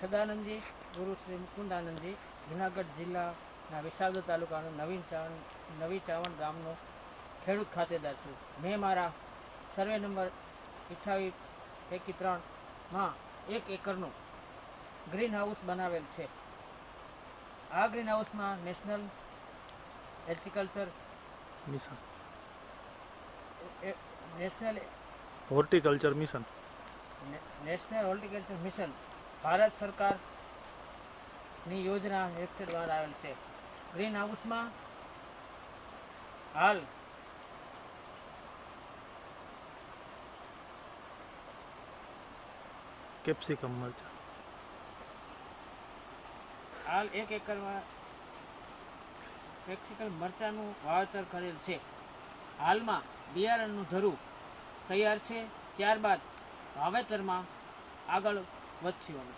સદાનંદજી, ગુરુ શ્રી મુકુંદાનંદજી, જુનાગઢ જિલ્લાના વિસાવદર તાલુકાનું નવી ચાવણ ગામનો ખેડૂત ખાતેદાર છું. મેં મારા સર્વે નંબર 28/3માં 1 એકરનું ગ્રીન હાઉસ બનાવેલ છે. આ ગ્રીન હાઉસમાં નેશનલ હોર્ટિકલ્ચર મિશન ભારત સરકારની યોજના હેઠળ દ્વારા આવેલ છે. ગ્રીન હાઉસમાં હાલ કેપ્સિકમ મરચા 1 એકરમાં કેપ્સિકમ મરચાનું વાવેતર કરેલ છે. હાલમાં બિયારણનું ધરું તૈયાર છે. ત્યારબાદ વાવેતરમાં આગળ વધશું.